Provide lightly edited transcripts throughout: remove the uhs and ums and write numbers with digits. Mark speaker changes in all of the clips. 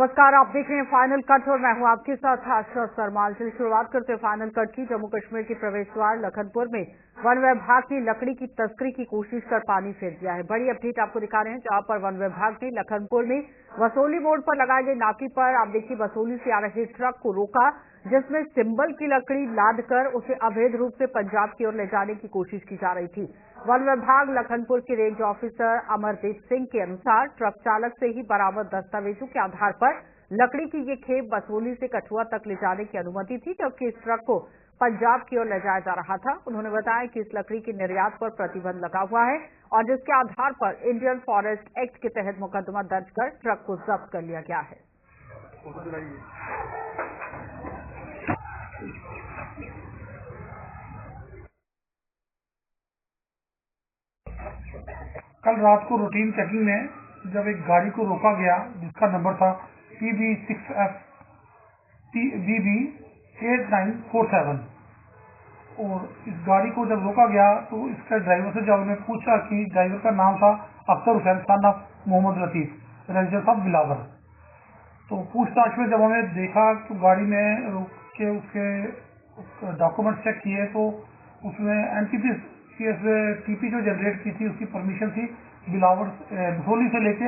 Speaker 1: नमस्कार, आप देख रहे हैं फाइनल कट और मैं हूं आपके साथ आशा सरमाल। चलिए शुरुआत करते हैं फाइनल कट की। जम्मू कश्मीर के प्रवेश द्वार लखनपुर में वन विभाग ने लकड़ी की तस्करी की कोशिश कर पानी फेर दिया है। बड़ी अपडेट आपको दिखा रहे हैं, जहां पर वन विभाग ने लखनपुर में वसोली मोड़ पर लगाए गए नाके पर आप देखिए वसोली से आ रहे ट्रक को रोका, जिसमें सिंबल की लकड़ी लाद कर उसे अवैध रूप से पंजाब की ओर ले जाने की कोशिश की जा रही थी। वन विभाग लखनपुर के रेंज ऑफिसर अमरदीप सिंह के अनुसार ट्रक चालक से ही बरामद दस्तावेजों के आधार पर लकड़ी की ये खेप वसोली से कठुआ तक ले जाने की अनुमति थी, जबकि इस ट्रक को पंजाब की ओर ले जाया जा रहा था। उन्होंने बताया कि इस लकड़ी के निर्यात पर प्रतिबंध लगा हुआ है और जिसके आधार पर इंडियन फॉरेस्ट एक्ट के तहत मुकदमा दर्ज कर ट्रक को जब्त कर लिया गया है।
Speaker 2: कल रात को रूटीन चेकिंग में जब एक गाड़ी को रोका गया जिसका नंबर था PB6F BB 8947 और इस गाड़ी को जब रोका गया तो इसके ड्राइवर से जब उन्हें पूछा कि ड्राइवर का नाम था Akhtar Hussain son of Mohammad Latif, resident of Billawar, तो पूछताछ में जब हमें देखा तो गाड़ी में रोक के उसके डॉक्यूमेंट चेक किए तो उसमें NTPC TP जो जनरेट की थी उसकी परमिशन थी बिलावर बसोली से लेके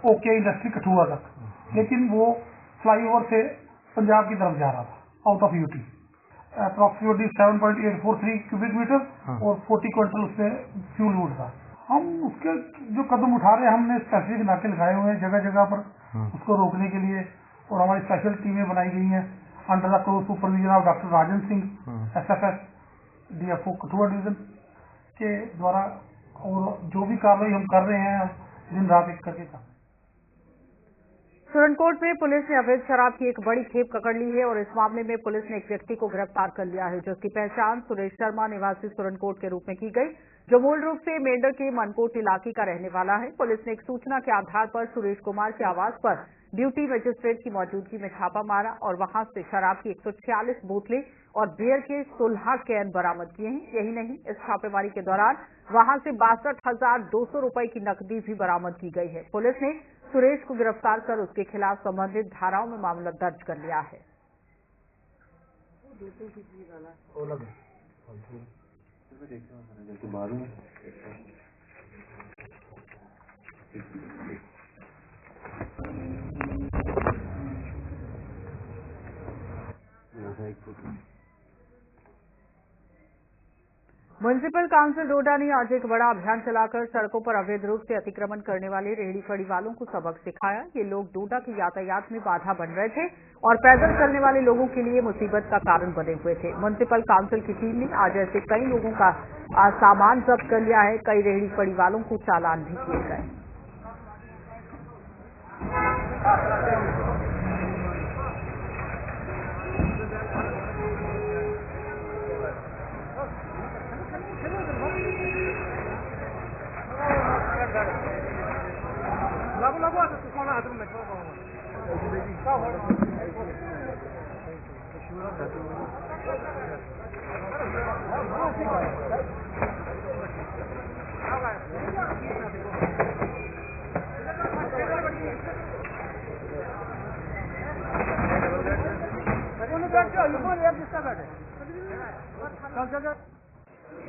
Speaker 2: ओके इंडस्ट्री कठुआ तक, लेकिन वो फ्लाईओवर से पंजाब की तरफ जा रहा था out of UT. Approximately 7.843 cubic metre और 40 क्विंटल उसमें फ्यूल वुड था। हम उसके जो कदम उठा रहे हैं, हमने स्पेसिफिक नाके लगाए हुए हैं जगह जगह पर उसको रोकने के लिए और हमारी स्पेशल टीमें बनाई गई हैं under the close supervision of doctor Rajan Singh SFS DFO Kathua division के द्वारा, और जो भी कार्रवाई हम कर रहे हैं दिन रात एक करके कर।
Speaker 1: सुरनकोट में पुलिस ने अवैध शराब की एक बड़ी खेप पकड़ ली है और इस मामले में पुलिस ने एक व्यक्ति को गिरफ्तार कर लिया है, जिसकी पहचान सुरेश शर्मा निवासी सुरनकोट के रूप में की गई, जो मूल रूप से मेंढर के मनकोट इलाके का रहने वाला है। पुलिस ने एक सूचना के आधार पर सुरेश कुमार के आवास पर ड्यूटी मजिस्ट्रेट की मौजूदगी में छापा मारा और वहां से शराब की 146 बोतलें और बियर के 16 कैन बरामद किए हैं। यही नहीं, इस छापेमारी के दौरान वहां से 62,200 रुपए की नकदी भी बरामद की गई है। पुलिस ने सुरेश को गिरफ्तार कर उसके खिलाफ संबंधित धाराओं में मामला दर्ज कर लिया है। म्युनिसिपल काउंसिल डोडा ने आज एक बड़ा अभियान चलाकर सड़कों पर अवैध रूप से अतिक्रमण करने वाले रेहड़ी फड़ी वालों को सबक सिखाया। ये लोग डोडा के यातायात में बाधा बन रहे थे और पैदल चलने वाले लोगों के लिए मुसीबत का कारण बने हुए थे। म्युनिसिपल काउंसिल की टीम ने आज ऐसे कई लोगों का सामान जब्त कर लिया है। कई रेहड़ी फड़ी वालों को चालान भी किए गए।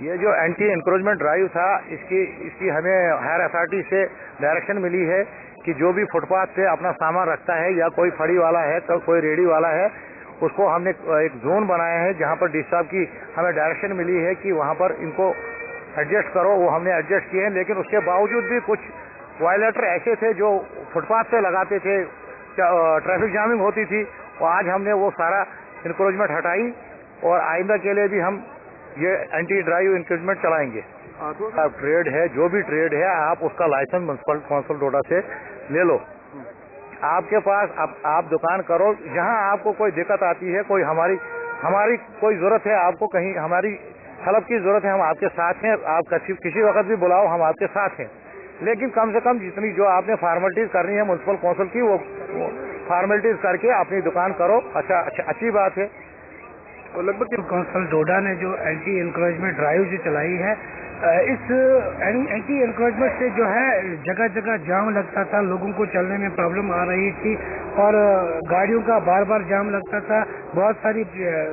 Speaker 3: ये जो एंटी एनक्रोचमेंट ड्राइव था, इसकी हमें हायर अथॉरिटी से डायरेक्शन मिली है कि जो भी फुटपाथ पे अपना सामान रखता है या कोई फड़ी वाला है तो कोई रेडी वाला है, उसको हमने एक जोन बनाया है जहां पर डी साहब की हमें डायरेक्शन मिली है कि वहां पर इनको एडजस्ट करो। वो हमने एडजस्ट किए हैं, लेकिन उसके बावजूद भी कुछ वायलेटर ऐसे थे जो फुटपाथ पे लगाते थे, ट्रैफिक जामिंग होती थी, और आज हमने वो सारा इंक्रोचमेंट हटाई और आइंदा के लिए भी हम ये एंटी ड्राइव इंक्रोचमेंट चलाएंगे। आप ट्रेड है, जो भी ट्रेड है, आप उसका लाइसेंस म्युनिसिपल काउंसिल डोडा से ले लो। आपके पास आप दुकान करो, जहां आपको कोई दिक्कत आती है, कोई हमारी कोई जरूरत है, आपको कहीं हमारी हेल्प की जरूरत है, हम आपके साथ हैं। आप किसी वक्त भी बुलाओ, हम आपके साथ हैं। लेकिन कम से कम जितनी जो आपने फॉर्मेलिटीज करनी है म्युनिसिपल काउंसिल की, वो फॉर्मेलिटीज करके अपनी दुकान करो। अच्छा, अच्छी बात है।
Speaker 4: और लगभग काउंसिल डोडा ने जो एंटी एनक्रोचमेंट ड्राइव जो चलाई है,
Speaker 3: इस एंटी एनक्रोचमेंट से जो है जगह जगह जाम लगता था, लोगों को चलने में प्रॉब्लम आ रही थी और गाड़ियों का बार बार जाम लगता था, बहुत सारी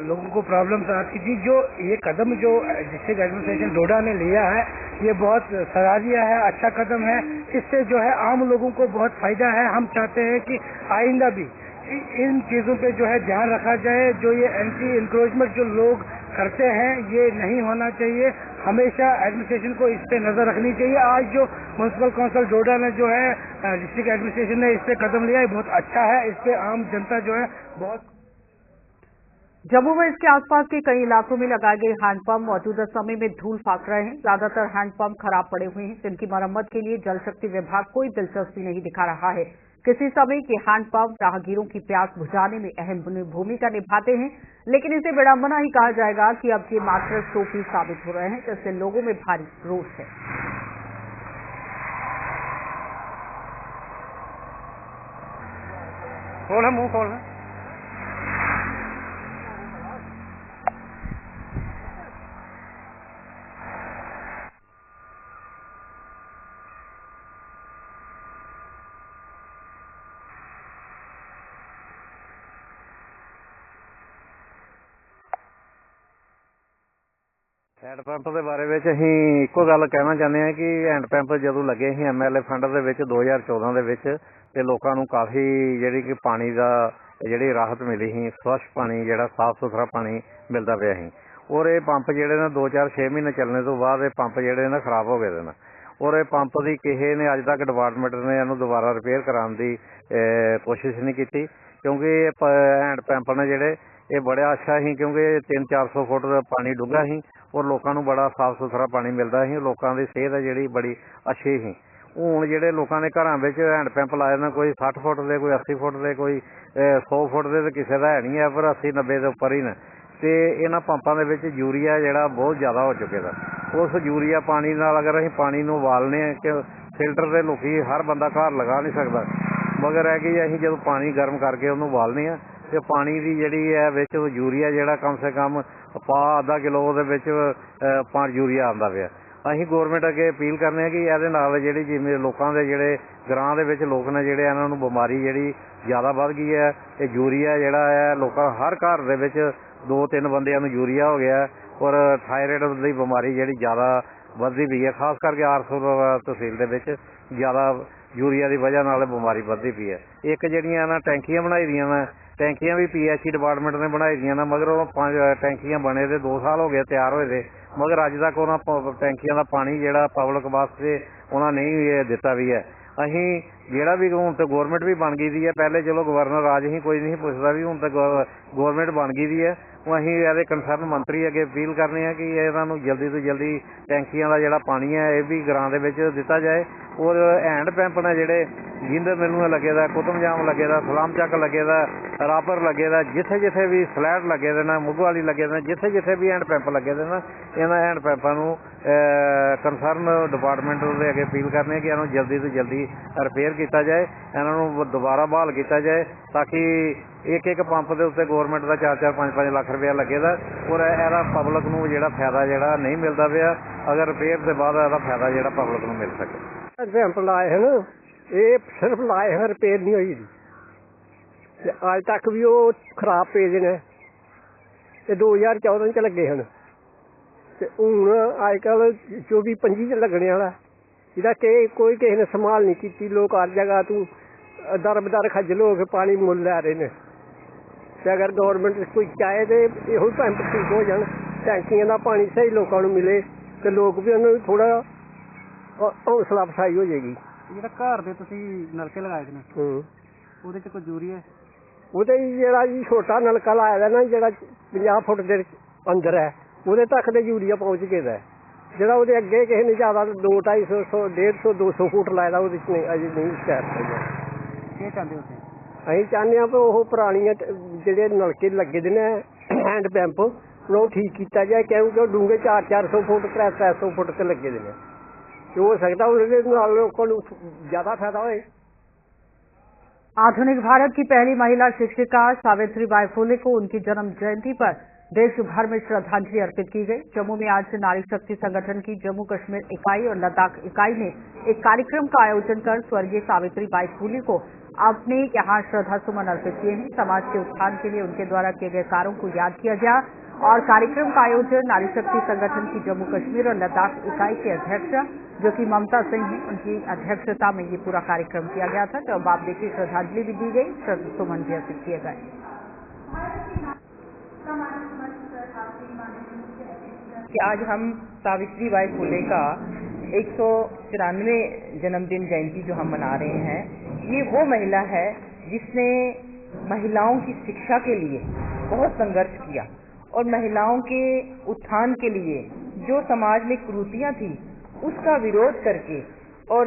Speaker 3: लोगों को प्रॉब्लम्स आती थी। जो ये कदम जो डिस्ट्रिक्ट एडमिनिस्ट्रेशन डोडा ने लिया है ये बहुत सराहनीय है, अच्छा कदम है। इससे जो है आम लोगों को बहुत फायदा है। हम चाहते हैं कि आइंदा भी इन चीजों पे जो है ध्यान रखा जाए। जो ये एंटी एनक्रोचमेंट जो लोग करते हैं ये नहीं होना चाहिए। हमेशा एडमिनिस्ट्रेशन को इस पे नजर रखनी चाहिए। आज जो म्युनिसिपल काउंसिल डोडा ने जो है डिस्ट्रिक्ट एडमिनिस्ट्रेशन ने इस पे कदम लिया है बहुत अच्छा है। इस पे आम जनता जो है बहुत।
Speaker 1: जम्मू में इसके आसपास के कई इलाकों में लगाए गए हैंडपंप मौजूदा समय में धूल फाक रहे हैं। ज्यादातर हैंडपंप खराब पड़े हुए हैं, जिनकी मरम्मत के लिए जल शक्ति विभाग कोई दिलचस्पी नहीं दिखा रहा है। किसी समय के हैंडपंप राहगीरों की प्यास बुझाने में अहम भूमिका निभाते हैं, लेकिन इसे विडंबना ही कहा जाएगा कि अब ये मात्र शोपीस साबित हो रहे हैं, जिससे लोगों में भारी रोष है।
Speaker 3: खोल मुंह खोल। हैंड पंप के बारे में असीं इक्को गल कहना चाहते हैं कि हैंड पंप जदों लगे ही MLA फंड दे विच 2014 दे विच ते लोकां नूं काफ़ी जिहड़ी कि पानी दा जिहड़ी राहत मिली ही, स्वच्छ पानी जिहड़ा साफ सुथरा पानी मिलदा पिया ही। और ये पंप जिहड़े ने 2-4-6 महीने चलने तो बाद ये पंप जिहड़े ने खराब हो गए ने। और ये पंप की किसी ने अज तक डिपार्टमेंट ने इहनूं दोबारा रिपेयर कराउण दी कोशिश नहीं की, क्योंकि हैंड पंप ने जिहड़े ये बड़ा अच्छा ही, क्योंकि 300-400 फुट पानी डूंगा ही और लोगों को बड़ा साफ सुथरा पानी मिलता ही। लोगों की सेहत है जी बड़ी अच्छी ही। हूँ जोड़े लोगों ने घर हैंड पंप लाए ने, कोई 60 फुट के, कोई 80 फुट के, कोई 100 फुट के, तो किसी का है नहीं है, पर 80-90 के उपर ही ने। तो इन्होंने पंपों के यूरिया जोड़ा बहुत ज़्यादा हो चुके दा। उस यूरिया पानी नाल अगर असीं पानी नूं उबालने कि फिल्टर तो लोग हर बंदा घर लगा नहीं सकता, मगर है कि असीं जो पानी गर्म करके उन्होंने उबालने तो पानी की जी है विच यूरिया जोड़ा कम से कम आधा किलो यूरिया आता पाया। असीं गौरमेंट अगे अपील करने कि ये नाल जिहड़ी जिवें लोकां दे जिहड़े ग्रां दे विच लोक ने जिहड़े इन्हां नूं बीमारी जिहड़ी ज़्यादा वध गई है। ये यूरिया जिहड़ा है लोकां हर घर दे विच 2-3 बंदियां नूं यूरिया हो गया और थायराइड दी बीमारी जिहड़ी ज़्यादा वधदी पई है, खास करके आरसू तहसील दे विच ज़्यादा यूरिया की वजह नाल बीमारी वधदी पई है। एक जिहड़ियां ना टैंकियां बनाई दियां ने, टैंकियां भी PHE डिपार्टमेंट ने बनाई दियां ने, मगर वो 5 टैंकियां बने दे 2 साल हो गए तैयार होए दे, मगर अज तक उन्होंने टैंकियां का पानी जोड़ा पब्लिक वास्ते उन्होंने नहीं दिता भी है। असीं जोड़ा भी हूँ तो गौरमेंट भी बन गई है, पहले चलो गवर्नर राज ही कोई नहीं पुछदा भी, हूँ तो गौरमेंट बन गई है। असीं ये कंसर्न मंत्री अगे अपील करने हैं कि इन्हों जल्दी तो जल्दी टैंकियां का जोड़ा पानी है ये भी ग्रां दे विच दिता जाए। और हैंड पंप ने जोड़े जिंद मैनू लगे दा, कुतमजाम लगे दा, सलाम चक लगे दा, रापर लगे दा, जिथे जिथे भी स्लैट लगे दे ना, मुग वाली लगे दे, जिथे जिथे भी हैंड पंप लगे दे ना, इन्होंने हैंड पंपों नूं कंसर्न डिपार्टमेंट के अगे अपील करने कि इन्हों जल्दी तो जल्दी रिपेयर किया जाए, इन्हों दोबारा बहाल किया जाए, ताकि एक पंप के उत्ते गौरमेंट का 4-5 लाख रुपया लगे दा और यदा पब्लिक नूं जिहड़ा फायदा जिहड़ा नहीं मिलता पिया, अगर रिपेयर के बाद यदा फायदा जिहड़ा पब्लिक नूं मिल सके।
Speaker 4: पंप लाए हैं ना, ये सिर्फ लाए हैं, रिपेयर नहीं हुई। अज तक भी वो खराब पेज ने, 2014 च लगे हैं, हूँ अजकल 24-25 च लगने वाला। इहदा कोई किसी ने संभाल नहीं की। लोग हर जगह तू दर बदर खज्जल हो के पानी मुल लै रहे हैं। अगर गौरमेंट कोई चाहे तो यो पंप ठीक हो जाए, टैंकियां का पानी सही लोगों को मिले तो लोग भी उन्होंने थोड़ा हौसला अफसाई हो जाएगी।
Speaker 5: ਜਿਹੜਾ ਘਰ ਦੇ ਤੁਸੀਂ ਨਲਕੇ ਲਗਾਏ ਨੇ ਉਹਦੇ ਚ ਕੋਈ ਜ਼ਰੂਰੀ ਹੈ?
Speaker 4: ਉਹਦੇ ਜਿਹੜਾ ਜੀ ਛੋਟਾ ਨਲਕਾ ਲਾਇਆ ਦਾ ਨਾ, ਜਿਹੜਾ 50 ਫੁੱਟ ਦੇ ਅੰਦਰ ਹੈ, ਉਹਦੇ ਤੱਕ ਤੇ ਯੂਰੀਆ ਪਹੁੰਚ ਗਿਆ ਦਾ। ਜਿਹੜਾ ਉਹਦੇ ਅੱਗੇ ਕਿਸੇ ਨੇ ਜ਼ਿਆਦਾ 200-250 150 200 ਫੁੱਟ ਲਾਇਆ ਦਾ, ਉਹਦੇ ਚ ਨਹੀਂ ਅਜੇ ਨਹੀਂ ਸਟਾਰਟ ਹੋਇਆ।
Speaker 5: ਕੀ ਚਾਹੁੰਦੇ ਹੋ ਤੁਸੀਂ?
Speaker 4: ਅਸੀਂ ਚਾਹੁੰਦੇ ਹਾਂ ਕਿ ਉਹ ਪੁਰਾਣੀਆਂ ਜਿਹੜੇ ਨਲਕੇ ਲੱਗੇ ਦੇ ਨੇ हैंड पंप ਉਹ ਠੀਕ ਕੀਤਾ ਜਾਏ, ਕਿਉਂਕਿ ਉਹ ਡੂੰਘੇ 400 फुट 300 फुट ਤੇ ਲੱਗੇ ਦੇ ਨੇ। हो सकता है लोगों को ज्यादा फायदा हो।
Speaker 1: आधुनिक भारत की पहली महिला शिक्षिका सावित्रीबाई फुले को उनकी जन्म जयंती पर देश भर में श्रद्धांजलि अर्पित की गई। जम्मू में आज नारी शक्ति संगठन की जम्मू कश्मीर इकाई और लद्दाख इकाई ने एक कार्यक्रम का आयोजन कर स्वर्गीय सावित्रीबाई फुले को अपने यहाँ श्रद्धा सुमन अर्पित किए हैं। समाज के उत्थान के लिए उनके द्वारा किए गए कार्यों को याद किया गया और कार्यक्रम का आयोजन नारी शक्ति संगठन की जम्मू कश्मीर और लद्दाख इकाई के अध्यक्ष जो कि ममता सिंह हैं, उनकी अध्यक्षता में ये पूरा कार्यक्रम किया गया था। जब आप देखिए श्रद्धांजलि भी दी गई, श्रद्धा सुमन भी अर्पित किए गए।
Speaker 6: कि आज हम सावित्रीबाई फुले का 194 जन्मदिन जयंती जो हम मना रहे हैं, ये वो महिला है जिसने महिलाओं की शिक्षा के लिए बहुत संघर्ष किया और महिलाओं के उत्थान के लिए जो समाज में कुरीतियां थी उसका विरोध करके और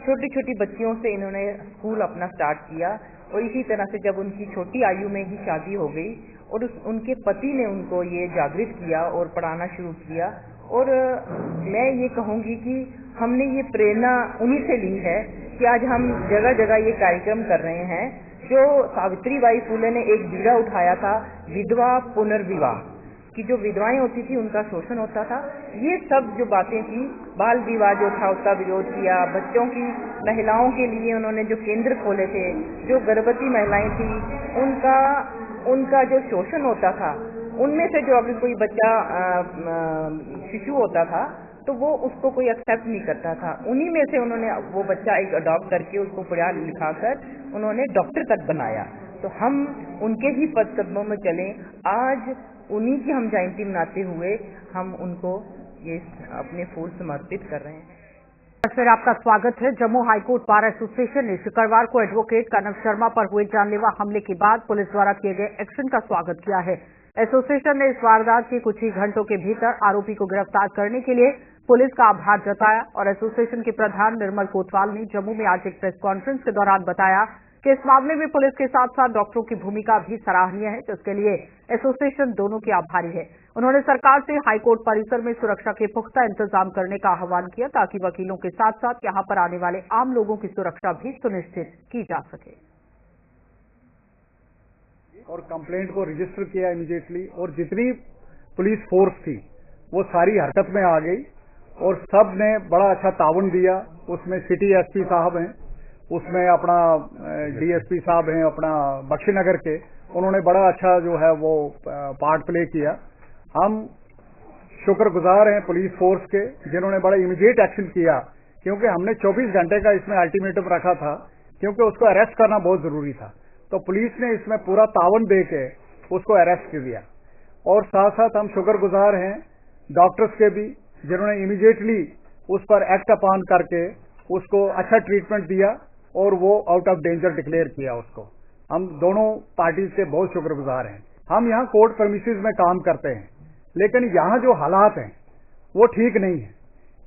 Speaker 6: छोटी छोटी बच्चियों से इन्होंने स्कूल अपना स्टार्ट किया और इसी तरह से जब उनकी छोटी आयु में ही शादी हो गई और उनके पति ने उनको ये जागृत किया और पढ़ाना शुरू किया। और मैं ये कहूँगी कि हमने ये प्रेरणा उन्हीं से ली है कि आज हम जगह जगह ये कार्यक्रम कर रहे हैं। जो सावित्रीबाई फुले ने एक बीड़ा उठाया था विधवा पुनर्विवाह कि जो विधवाएं होती थी उनका शोषण होता था, ये सब जो बातें थी, बाल विवाह जो था उसका विरोध किया। बच्चों की महिलाओं के लिए उन्होंने जो केंद्र खोले थे, जो गर्भवती महिलाएं थी उनका जो शोषण होता था, उनमें से जो अगर कोई बच्चा शिशु होता था तो वो उसको कोई एक्सेप्ट नहीं करता था। उन्हीं में से उन्होंने वो बच्चा एक अडॉप्ट करके उसको पढ़ा लिखा कर उन्होंने डॉक्टर तक बनाया। तो हम उनके ही पद कदमों में चलें। आज उन्हीं की हम जयंती मनाते हुए हम उनको ये अपने फूल समर्पित कर रहे हैं।
Speaker 1: फिर आपका स्वागत है। जम्मू हाईकोर्ट बार एसोसिएशन ने शुक्रवार को एडवोकेट कनव शर्मा पर हुए जानलेवा हमले के बाद पुलिस द्वारा किए गए एक्शन का स्वागत किया है। एसोसिएशन ने इस वारदात के कुछ ही घंटों के भीतर आरोपी को गिरफ्तार करने के लिए पुलिस का आभार जताया और एसोसिएशन के प्रधान निर्मल कोतवाल ने जम्मू में आज एक प्रेस कॉन्फ्रेंस के दौरान बताया कि इस मामले में पुलिस के साथ साथ डॉक्टरों की भूमिका भी सराहनीय है, जिसके लिए एसोसिएशन दोनों के आभारी है। उन्होंने सरकार से हाईकोर्ट परिसर में सुरक्षा के पुख्ता इंतजाम करने का आह्वान किया ताकि वकीलों के साथ साथ यहां पर आने वाले आम लोगों की सुरक्षा भी सुनिश्चित की जा सके।
Speaker 7: और कंप्लेंट को रजिस्टर किया इमीडिएटली और जितनी पुलिस फोर्स थी वो सारी हरकत में आ गई और सब ने बड़ा अच्छा ताउन दिया। उसमें सिटी एसपी साहब हैं, उसमें अपना डीएसपी साहब हैं अपना बख्शीनगर के, उन्होंने बड़ा अच्छा जो है वो पार्ट प्ले किया। हम शुक्रगुजार हैं पुलिस फोर्स के जिन्होंने बड़ा इमीडिएट एक्शन किया, क्योंकि हमने 24 घंटे का इसमें अल्टीमेटम रखा था, क्योंकि उसको अरेस्ट करना बहुत जरूरी था। तो पुलिस ने इसमें पूरा ताउन दे के उसको अरेस्ट कर दिया। और साथ साथ हम शुक्रगुजार हैं डॉक्टर्स के भी जिन्होंने इमीडिएटली उस पर एक्ट अपॉन करके उसको अच्छा ट्रीटमेंट दिया और वो आउट ऑफ डेंजर डिक्लेयर किया उसको। हम दोनों पार्टीज के बहुत शुक्रगुजार हैं। हम यहाँ कोर्ट प्रेमिसेस में काम करते हैं, लेकिन यहाँ जो हालात हैं वो ठीक नहीं है,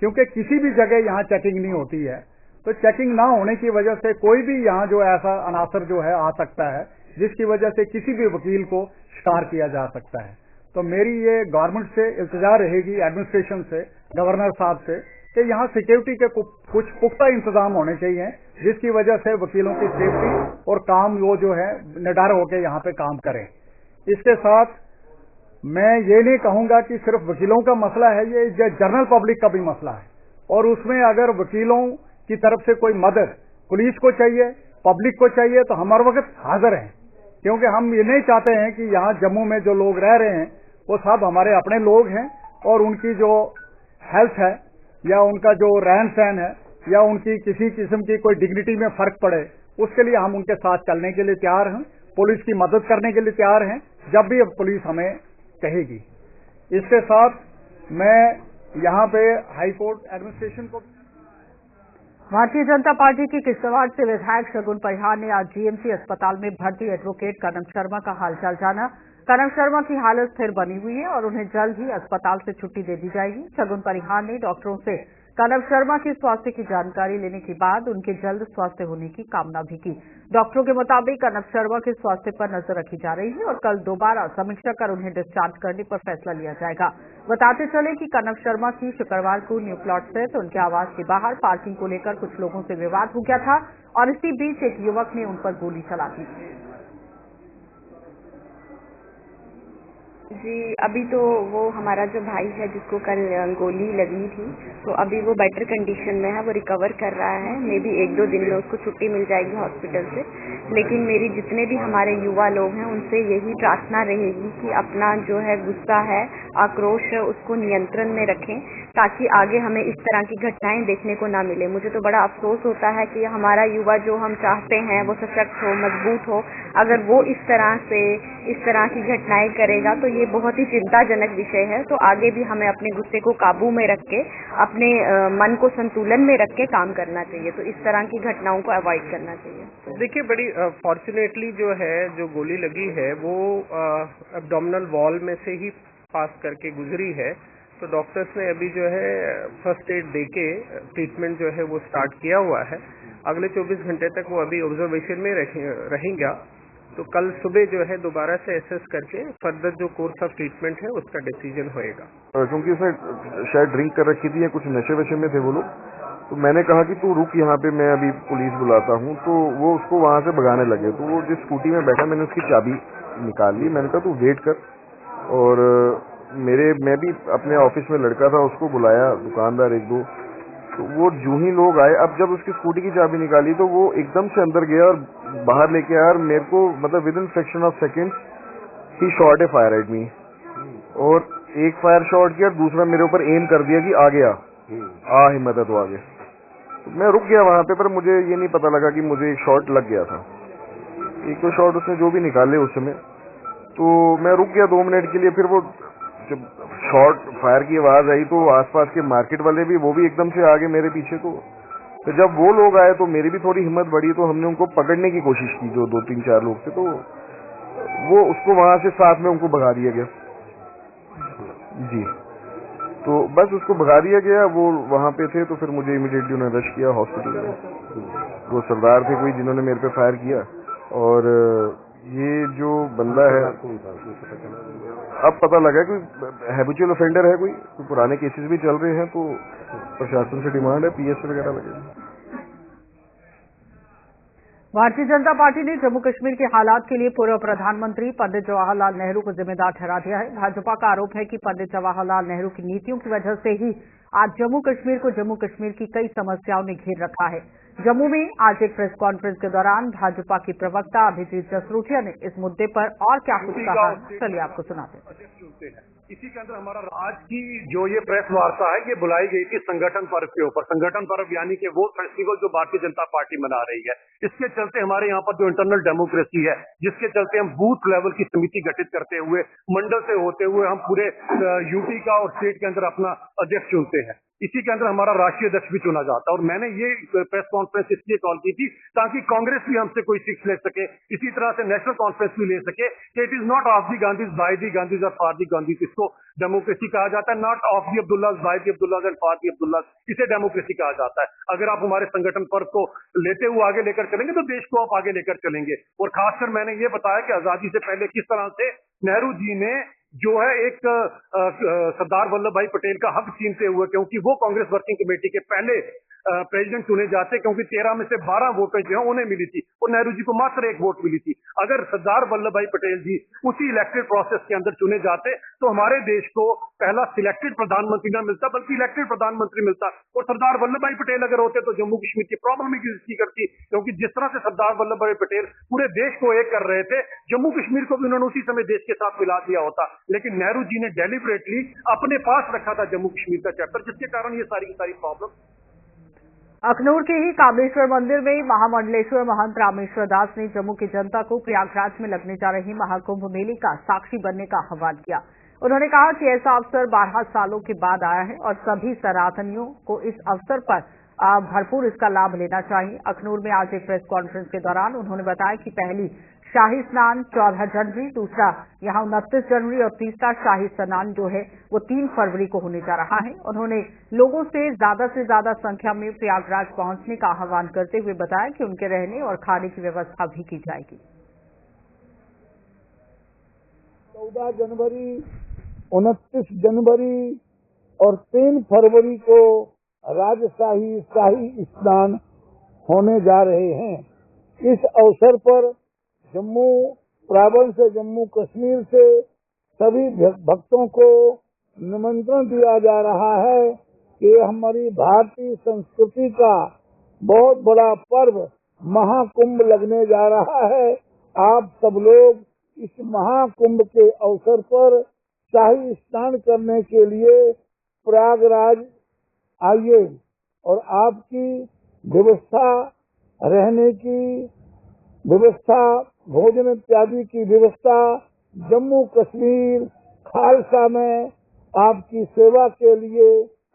Speaker 7: क्योंकि किसी भी जगह यहाँ चेकिंग नहीं होती है। तो चेकिंग ना होने की वजह से कोई भी यहाँ जो ऐसा अनासर जो है आ सकता है, जिसकी वजह से किसी भी वकील को शिकार किया जा सकता है। तो मेरी ये गवर्नमेंट से इल्तिजा रहेगी, एडमिनिस्ट्रेशन से, गवर्नर साहब से, कि यहाँ सिक्योरिटी के कुछ पुख्ता इंतजाम होने चाहिए, जिसकी वजह से वकीलों की सेफ्टी और काम वो जो है निडर होकर यहाँ पे काम करें। इसके साथ मैं ये नहीं कहूंगा कि सिर्फ वकीलों का मसला है, ये जनरल पब्लिक का भी मसला है। और उसमें अगर वकीलों की तरफ से कोई मदद पुलिस को चाहिए, पब्लिक को चाहिए, तो हम हर वक्त हाजिर हैं, क्योंकि हम ये नहीं चाहते हैं कि यहाँ जम्मू में जो लोग रह रहे हैं वो सब हमारे अपने लोग हैं और उनकी जो हेल्थ है या उनका जो रहन सहन है या उनकी किसी किस्म की कोई डिग्निटी में फर्क पड़े, उसके लिए हम उनके साथ चलने के लिए तैयार हैं, पुलिस की मदद करने के लिए तैयार हैं जब भी पुलिस हमें कहेगी। इसके साथ मैं यहाँ पे हाईकोर्ट एडमिनिस्ट्रेशन को
Speaker 1: भारतीय जनता पार्टी की किश्तवाड़ से विधायक शगुन परिहार ने आज जीएमसी अस्पताल में भर्ती एडवोकेट कनव शर्मा का हालचाल जाना। कनव शर्मा की हालत स्थिर बनी हुई है और उन्हें जल्द ही अस्पताल से छुट्टी दे दी जाएगी। शगुन परिहार ने डॉक्टरों से कनव शर्मा की स्वास्थ्य की जानकारी लेने के बाद उनके जल्द स्वास्थ्य होने की कामना भी की। डॉक्टरों के मुताबिक कनव शर्मा के स्वास्थ्य पर नजर रखी जा रही है और कल दोबारा समीक्षा कर उन्हें डिस्चार्ज करने पर फैसला लिया जाएगा। बताते चले कि कनव शर्मा की शुक्रवार को न्यू प्लॉट स्थित उनके आवास के बाहर पार्किंग को लेकर कुछ लोगों से विवाद हो गया था और इसी बीच एक युवक ने उन पर गोली चला दी।
Speaker 8: जी, अभी तो वो हमारा जो भाई है जिसको कल गोली लगी थी, तो अभी वो बेटर कंडीशन में है, वो रिकवर कर रहा है। मे बी 1-2 दिन में उसको छुट्टी मिल जाएगी हॉस्पिटल से। लेकिन मेरी जितने भी हमारे युवा लोग हैं उनसे यही प्रार्थना रहेगी कि अपना जो है गुस्सा है, आक्रोश है, उसको नियंत्रण में रखें ताकि आगे हमें इस तरह की घटनाएं देखने को ना मिले। मुझे तो बड़ा अफसोस होता है कि हमारा युवा जो हम चाहते हैं वो सशक्त हो, मजबूत हो, अगर वो इस तरह की घटनाएं करेगा तो ये बहुत ही चिंताजनक विषय है। तो आगे भी हमें अपने गुस्से को काबू में रख के, अपने मन को संतुलन में रख के काम करना चाहिए। तो इस तरह की घटनाओं को अवॉइड करना चाहिए।
Speaker 9: देखिए, बड़ी फॉर्चुनेटली जो है, जो गोली लगी है वो एब्डोमिनल वॉल में से ही पास करके गुजरी है। तो डॉक्टर्स ने अभी जो है फर्स्ट एड देके ट्रीटमेंट जो है वो स्टार्ट किया हुआ है। अगले 24 घंटे तक वो अभी ऑब्जर्वेशन में रहेंगे। तो कल सुबह जो है दोबारा से एसेस करके फर्दर जो कोर्स ऑफ ट्रीटमेंट है उसका डिसीजन होएगा।
Speaker 10: क्योंकि उसने शायद ड्रिंक कर रखी थी या कुछ नशे वशे में थे वो लोग, तो मैंने कहा कि तू रुक यहाँ पे, मैं अभी पुलिस बुलाता हूँ। तो वो उसको वहाँ से भगाने लगे। तो वो जिस स्कूटी में बैठा, मैंने उसकी चाबी निकाल ली। मैंने कहा तू वेट कर। और मैं भी अपने ऑफिस में लड़का था, उसको बुलाया, दुकानदार 1-2। तो वो जूं ही लोग आए, अब जब उसकी स्कूटी की चाबी निकाली तो वो एकदम से अंदर गया और बाहर लेके आया। और मेरे को मतलब with in fraction of seconds he shot A fire at me. और एक फायर शॉट किया, दूसरा मेरे ऊपर एम कर दिया कि आ गया, आ हिम्मत है तो आगे। तो मैं रुक गया वहां पे, पर मुझे ये नहीं पता लगा कि मुझे एक शॉट लग गया था। एक तो शॉट उसने जो भी निकाले उस समय, तो मैं रुक गया 2 मिनट के लिए। फिर वो जब शॉट फायर की आवाज आई तो आसपास के मार्केट वाले भी, वो भी एकदम से आगे मेरे पीछे। तो जब वो लोग आए तो मेरी भी थोड़ी हिम्मत बढ़ी, तो हमने उनको पकड़ने की कोशिश की, जो 2-3-4 लोग थे। तो वो उसको वहां से साथ में उनको भगा दिया गया जी। तो बस उसको भगा दिया गया, वो वहां पे थे। तो फिर मुझे इमीडिएटली उन्होंने रश किया हॉस्पिटल में। वो सरदार थे कोई जिन्होंने मेरे पे फायर किया। और ये जो बंदा है, अब पता लगा कि हैबिचुअल ऑफेंडर है, कोई पुराने केसेस भी चल रहे हैं। तो प्रशासन से डिमांड है पीएस वगैरह लगे।
Speaker 1: भारतीय जनता पार्टी ने जम्मू कश्मीर के हालात के लिए पूर्व प्रधानमंत्री पंडित जवाहरलाल नेहरू को जिम्मेदार ठहरा दिया है। भाजपा का आरोप है कि पंडित जवाहरलाल नेहरू की नीतियों की वजह से ही आज जम्मू कश्मीर की कई समस्याओं ने घेर रखा है। जम्मू में आज एक प्रेस कॉन्फ्रेंस के दौरान भाजपा की प्रवक्ता अभिजीत जसरोटिया ने इस मुद्दे पर और क्या कुछ कहा, चलिए आपको सुनाते हैं।
Speaker 11: इसी के अंदर हमारा आज की जो ये प्रेस वार्ता है, ये बुलाई गई थी संगठन पर्व के ऊपर। संगठन पर्व यानी कि वो फेस्टिवल जो भारतीय जनता पार्टी मना रही है। इसके चलते हमारे यहाँ पर जो इंटरनल डेमोक्रेसी है, जिसके चलते हम बूथ लेवल की समिति गठित करते हुए, मंडल से होते हुए हम पूरे यूटी का और स्टेट के अंदर अपना अध्यक्ष चुनते हैं। इसी के अंदर हमारा राष्ट्रीय अध्यक्ष भी चुना जाता है। और मैंने ये प्रेस कॉन्फ्रेंस इसलिए कॉल की थी ताकि कांग्रेस भी हमसे कोई सीख ले सके, इसी तरह से नेशनल कॉन्फ्रेंस भी ले सके कि it is not of the Gandhis, by the Gandhis और फॉर दी गांधीज। इसको डेमोक्रेसी कहा जाता है, not of the Abdullahs, by the Abdullahs and for the Abdullahs, इसे डेमोक्रेसी कहा जाता है। अगर आप हमारे संगठन पर्व को लेते हुए आगे लेकर चलेंगे तो देश को आप आगे लेकर चलेंगे। और खासकर मैंने ये बताया कि आजादी से पहले किस तरह से नेहरू जी ने जो है एक सरदार वल्लभ भाई पटेल का हक छीनते हुए, क्योंकि वो कांग्रेस वर्किंग कमेटी के पहले प्रेसिडेंट चुने जाते, क्योंकि 13 में से 12 वोटें जो है उन्हें मिली थी और नेहरू जी को मात्र 1 वोट मिली थी। अगर सरदार वल्लभ भाई पटेल जी उसी इलेक्टेड प्रोसेस के अंदर चुने जाते तो हमारे देश को पहला सिलेक्टेड प्रधानमंत्री न मिलता बल्कि इलेक्टेड प्रधानमंत्री मिलता। और सरदार वल्लभ भाई पटेल अगर होते तो जम्मू कश्मीर की प्रॉब्लम ही किसकी करती, क्योंकि जिस तरह से सरदार वल्लभ भाई पटेल पूरे देश को एक कर रहे थे, जम्मू कश्मीर को भी उन्होंने उसी समय देश के साथ मिला दिया होता। लेकिन नेहरू जी ने डेलिबरेटली अपने पास रखा था जम्मू कश्मीर का चैप्टर, जिसके कारण ये सारी की सारी प्रॉब्लम।
Speaker 1: अखनूर के ही कामेश्वर मंदिर में महामंडलेश्वर महंत रामेश्वर दास ने जम्मू की जनता को प्रयागराज में लगने जा रही महाकुंभ मेले का साक्षी बनने का आह्वान किया। उन्होंने कहा कि ऐसा अवसर 12 सालों के बाद आया है और सभी सनातनियों को इस अवसर पर भरपूर इसका लाभ लेना चाहिए। अखनूर में आज एक प्रेस कॉन्फ्रेंस के दौरान उन्होंने बताया कि पहली शाही स्नान 14 जनवरी, दूसरा यहां 29 जनवरी और तीसरा शाही स्नान जो है वो 3 फरवरी को होने जा रहा है। उन्होंने लोगों से ज्यादा संख्या में प्रयागराज पहुंचने का आह्वान करते हुए बताया कि उनके रहने और खाने की व्यवस्था भी की जाएगी।
Speaker 12: 14 जनवरी, 29 जनवरी और 3 फरवरी को राजशाही शाही स्नान होने जा रहे हैं। इस अवसर पर जम्मू प्रांत से, जम्मू कश्मीर से सभी भक्तों को निमंत्रण दिया जा रहा है कि हमारी भारतीय संस्कृति का बहुत बड़ा पर्व महाकुंभ लगने जा रहा है। आप सब लोग इस महाकुंभ के अवसर पर शाही स्नान करने के लिए प्रयागराज आइए और आपकी व्यवस्था, रहने की व्यवस्था, भोजन इत्यादि की व्यवस्था जम्मू कश्मीर खालसा में आपकी सेवा के लिए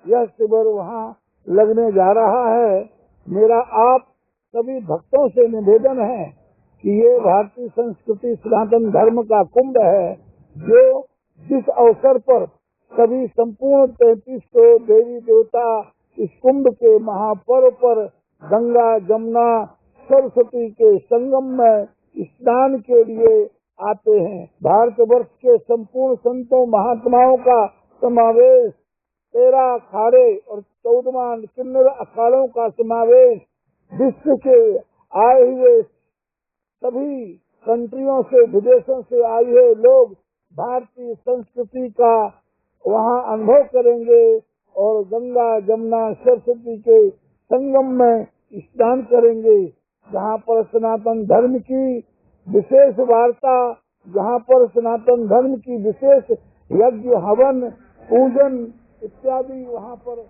Speaker 12: यह शिविर वहाँ लगने जा रहा है। मेरा आप सभी भक्तों से निवेदन है कि ये भारतीय संस्कृति सनातन धर्म का कुंभ है, जो जिस अवसर पर सभी संपूर्ण 3300 देवी देवता इस कुंभ के महापर्व पर गंगा जमुना सरस्वती के संगम में स्नान के लिए आते हैं। भारतवर्ष के संपूर्ण संतों महात्माओं का समावेश, 13 अखाड़े और 14 किन्नर अखाड़ों का समावेश, विश्व के आए हुए सभी कंट्रियों से, विदेशों से आए हुए लोग भारतीय संस्कृति का वहाँ अनुभव करेंगे और गंगा जमुना सरस्वती के संगम में स्नान करेंगे, जहाँ पर सनातन धर्म की विशेष वार्ता, जहाँ पर सनातन धर्म की विशेष यज्ञ, हवन, पूजन इत्यादि वहाँ पर।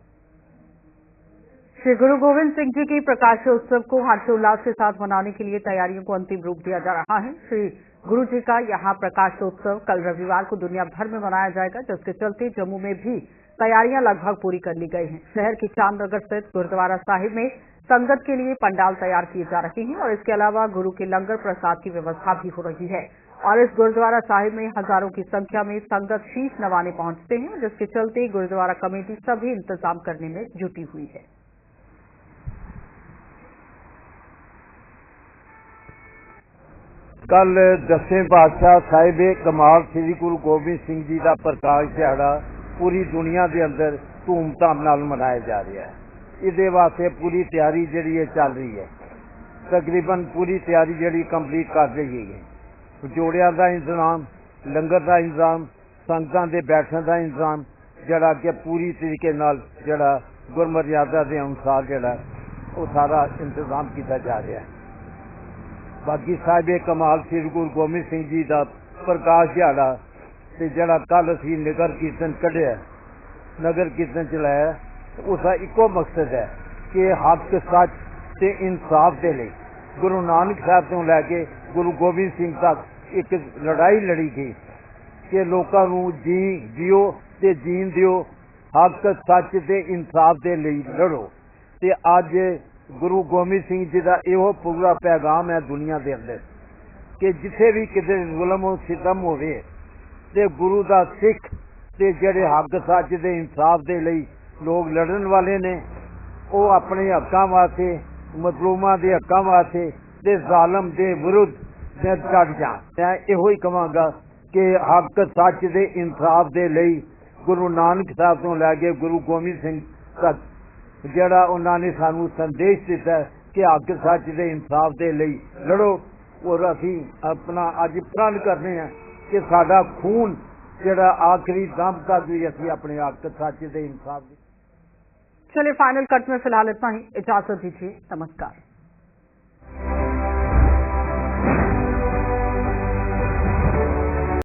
Speaker 1: श्री गुरु गोविंद सिंह जी की प्रकाशोत्सव को हर्षोल्लास के साथ मनाने के लिए तैयारियों को अंतिम रूप दिया जा रहा है। श्री गुरु जी का यहाँ प्रकाशोत्सव कल रविवार को दुनिया भर में मनाया जाएगा, जिसके चलते जम्मू में भी तैयारियां लगभग पूरी कर ली गई हैं। शहर की चांदनगर स्थित गुरुद्वारा साहिब में संगत के लिए पंडाल तैयार किए जा रहे हैं और इसके अलावा गुरु के लंगर प्रसाद की व्यवस्था भी हो रही है। और इस गुरुद्वारा साहिब में हजारों की संख्या में संगत शीश नवाने पहुंचते हैं, जिसके चलते गुरुद्वारा कमेटी सभी इंतजाम करने में जुटी हुई है।
Speaker 13: कल 10वें पातशाह साहिब कमाल श्री गुरु गोबिंद सिंह जी का प्रकाश दिहाड़ा पूरी दुनिया के अंदर धूमधाम नाल मनाया जा रहा है। इहदे वास्ते पूरी तैयारी जिहड़ी चल रही है, तकरीबन पूरी तैयारी जिहड़ी कंप्लीट कर रही है। जोड़ियां का इंतजाम, लंगर का इंतजाम, संगतां दे बैठने का इंतजाम जिहड़ा कि पूरी तरीके नाल जिहड़ा गुरमर्यादा के अनुसार जिहड़ा वो सारा इंतजाम किया जा रहा है। बाकी साहिब कमाल श्री गुरु गोबिंद सिंह जी का प्रकाश दिहाड़ा ते जिहड़ा कल असीं नगर कीर्तन कढ़िया, नगर कीर्तन चलाया, उसका इको मकसद है कि हक सच ते इंसाफ के लिए गुरु नानक साहब तो लैके गुरु गोबिंद सिंह तक एक लड़ाई लड़ी गई कि लोगों को जियो ते जीन दिओ, हक सच ते इंसाफ के लिए लड़ो। ते अज गुरु गोबिंद सिंह जी का यो पूरा पैगाम है दुनिया के अंदर कि जिथे भी किसी जुल्म सितम होवे ते गुरु का सिख ते जेड़े हक सच दे इंसाफ के लिए लोग लड़न वाले ने, वो अपने हकों वास्ते, मजलूमां दे हकों वास्ते ते जालम दे विरुद्ध डट जान। मैं इहो ही कहांगा कि हक सच दे इंसाफ के लिए गुरु नानक साहब तो लैके गुरु गोबिंद सिंह तक जिहड़ा उन्होंने सानू संदेश दिता है कि हक सच दे इंसाफ के लिए लड़ो। और असीं अपना अज प्रण करने हैं कि साडा खून जिहड़ा आखिरी दम तक भी असीं अपने हक सच दे इंसाफ।
Speaker 1: चलिए फाइनल कट में फिलहाल इतना ही, इजाजत दीजिए, नमस्कार।